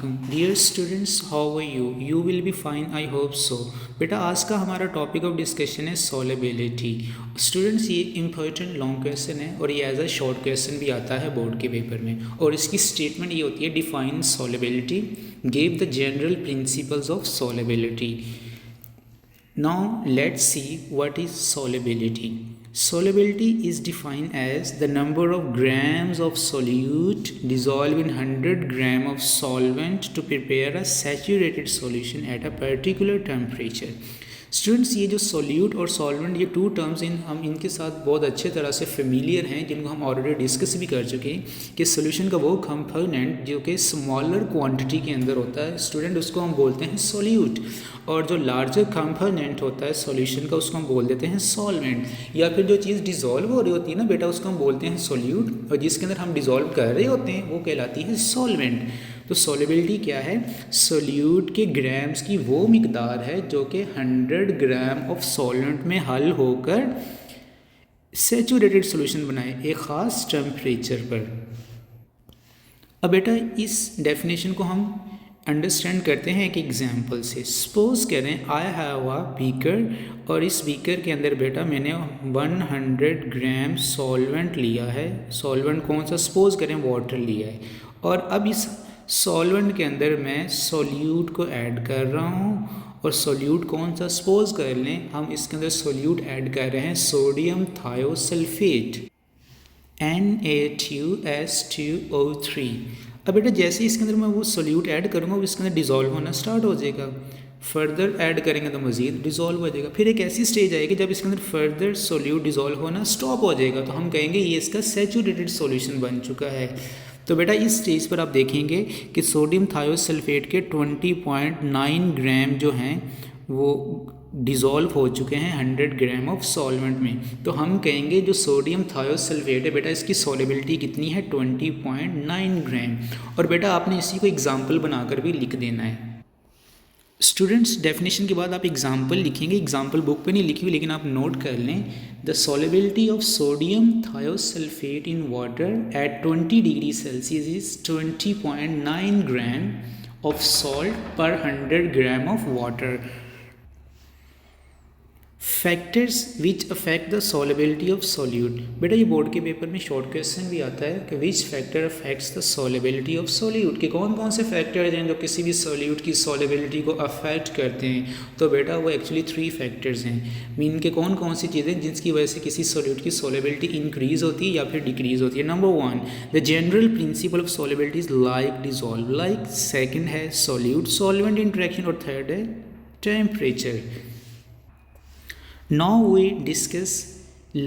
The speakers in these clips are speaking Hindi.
Dear students, how are you? You will be fine, I hope so. बेटा, आज का हमारा टॉपिक ऑफ डिस्कशन है सॉलेबिलिटी। स्टूडेंट्स, ये इंपॉर्टेंट लॉन्ग क्वेश्चन है और ये एज अ शॉर्ट क्वेश्चन भी आता है बोर्ड के पेपर में। और इसकी स्टेटमेंट ये होती है, define solubility, give the general principles of solubility. Now let's see what is solubility. Solubility is defined as the number of grams of solute dissolved in 100 gram of solvent to prepare a saturated solution at a particular temperature. Students, ये जो सोल्यूट और सॉल्वेंट, ये टू टर्म्स हम इनके साथ बहुत अच्छे तरह से फेमिलियर हैं, जिनको हम ऑलरेडी डिस्कस भी कर चुके हैं कि सोल्यूशन का वो कंपोनेंट जो कि स्मॉलर क्वांटिटी के अंदर होता है स्टूडेंट, उसको हम बोलते हैं सोल्यूट, और जो लार्जर कंपोनेंट होता है सॉल्यूशन का, उसको हम बोल देते हैं सॉल्वेंट। या फिर जो चीज़ डिज़ोल्व हो रही होती है ना बेटा, उसको हम बोलते हैं सोल्यूट, और जिसके अंदर हम डिज़ोल्व कर रहे होते हैं वो कहलाती है सॉल्वेंट। तो सॉल्युबिलिटी क्या है? सोल्यूट के ग्राम्स की वो मिकदार है जो कि 100 ग्राम ऑफ सॉल्वेंट में हल होकर सैचुरेटेड सॉल्यूशन बनाए एक ख़ास टेम्परेचर पर। अब बेटा, इस डेफिनेशन को हम अंडरस्टैंड करते हैं एक एग्जांपल से। सपोज करें आई हैव अ बीकर, और इस बीकर के अंदर बेटा मैंने 100 ग्राम सॉल्वेंट लिया है। सॉल्वेंट कौन सा? सपोज करें वाटर लिया है, और अब इस सॉल्वेंट के अंदर मैं सोल्यूट को ऐड कर रहा हूँ। और सोल्यूट कौन सा? सपोज कर लें हम इसके अंदर सोल्यूट ऐड कर रहे हैं सोडियम थायोसल्फेट, NaTuS2O3। अब बेटा, जैसे इसके अंदर मैं वो सोल्यूट ऐड करूँगा वो इसके अंदर डिज़ोल्व होना स्टार्ट हो जाएगा। फर्दर ऐड करेंगे तो मज़ीद डिज़ोल्व हो जाएगा। फिर एक ऐसी स्टेज आएगी जब इसके अंदर फर्दर सोल्यूट डिज़ोल्व होना स्टॉप हो जाएगा, तो हम कहेंगे ये इसका सैचुरेटेड सॉल्यूशन बन चुका है। तो बेटा, इस स्टेज पर आप देखेंगे कि सोडियम थायोसल्फेट के 20.9 ग्राम जो हैं वो डिज़ोल्व हो चुके हैं 100 ग्राम ऑफ सॉल्वेंट में। तो हम कहेंगे जो सोडियम थायोसल्फेट है बेटा, इसकी सॉल्युबिलिटी कितनी है? 20.9 ग्राम। और बेटा, आपने इसी को एग्जाम्पल बनाकर भी लिख देना है। स्टूडेंट्स, डेफिनेशन के बाद आप एग्जाम्पल लिखेंगे, एग्जाम्पल बुक पे नहीं लिखी हुई लेकिन आप नोट कर लें। The solubility of sodium thiosulphate in water at 20 degree Celsius is 20.9 gram of salt पर 100 gram of water. Factors which affect the solubility of solute. बेटा, ये बोर्ड के पेपर में शॉर्ट क्वेश्चन भी आता है कि which factor affects the solubility of solute, के कौन कौन से फैक्टर्स हैं जो किसी भी सोल्यूट की सॉल्युबिलिटी को अफेक्ट करते हैं। तो बेटा, वो एक्चुअली 3 फैक्टर्स हैं। मीन के कौन कौन सी चीज़ें जिसकी वजह से किसी सोल्यूट की सॉल्युबिलिटी इंक्रीज होती है या फिर डिक्रीज होती है। Number 1, the general principle of solubility is like dissolve like. Second है सोल्यूट सॉल्वेंट इंट्रैक्शन, और थर्ड है temperature. Now we discuss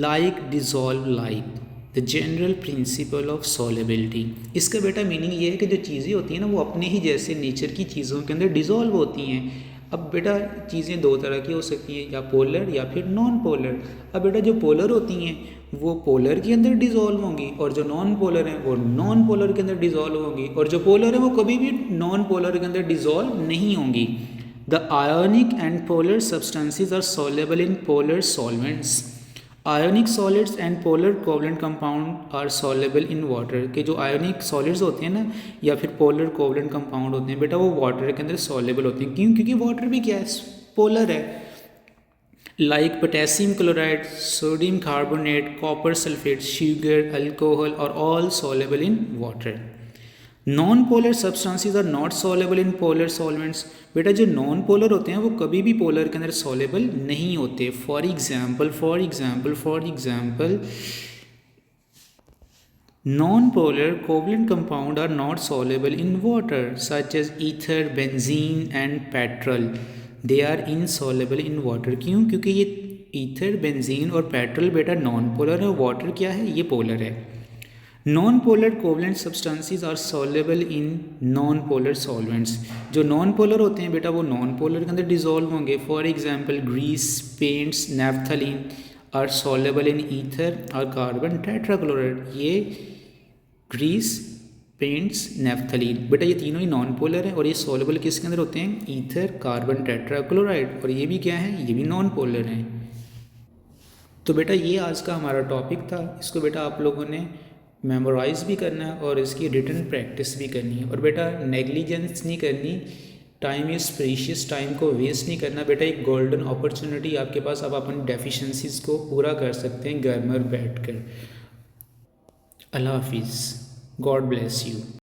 like dissolve like, the general principle of solubility। इसका बेटा मीनिंग ये है कि जो चीज़ें होती हैं ना वो अपने ही जैसे नेचर की चीज़ों के अंदर डिज़ोल्व होती हैं। अब बेटा, चीज़ें दो तरह की हो सकती हैं, या पोलर या फिर नॉन पोलर। अब बेटा, जो पोलर होती हैं वो पोलर के अंदर डिज़ोल्व होंगी, और जो नॉन पोलर हैं वो नॉन पोलर के अंदर डिज़ोल्व होंगी, और जो पोलर है वो कभी भी नॉन पोलर के अंदर डिज़ोल्व नहीं होंगी। The ionic and polar substances are soluble in polar solvents. Ionic solids and polar covalent compound are soluble in water। के जो ionic solids होते हैं ना या फिर polar covalent compound होते हैं बेटा, वो water के अंदर soluble होते हैं। क्यों? क्योंकि water भी क्या है? polar है। Like potassium chloride, sodium carbonate, copper sulfate, sugar, alcohol are all soluble in water। Non polar substances are not soluble in polar solvents. बेटा, जो नॉन पोलर होते हैं वो कभी भी पोलर के अंदर सॉलेबल नहीं होते। For example non polar covalent compound are not soluble in water such as ether, benzene and petrol. They are insoluble in water. क्यों? क्योंकि ये ईथर, बेंजीन और पेट्रोल बेटा नॉन पोलर है, वाटर क्या है? ये पोलर है। Non polar covalent substances are soluble in non polar solvents. जो नॉन पोलर होते हैं बेटा वो नॉन पोलर के अंदर डिजोल्व होंगे। For example grease, paints, naphthalene are soluble in ether और कार्बन टेट्राक्लोराइड। ये ग्रीस, पेंट्स, नैफ्थलीन बेटा ये तीनों ही नॉन पोलर है, और ये सॉल्युबल किसके अंदर होते हैं? Ether, carbon tetrachloride. और ये भी क्या है? ये भी नॉन पोलर हैं। तो बेटा, ये आज का हमारा टॉपिक था। इसको बेटा आप लोगों ने मेमोराइज भी करना है और इसकी रिटन प्रैक्टिस भी करनी है। और बेटा नेग्लिजेंस नहीं करनी, टाइम इज़ प्रीशियस, टाइम को वेस्ट नहीं करना बेटा। एक गोल्डन अपॉर्चुनिटी आपके पास, आप अपनी डेफिशिएंसीज को पूरा कर सकते हैं घर में बैठ कर। अल्लाह हाफिज़, गॉड ब्लेस यू।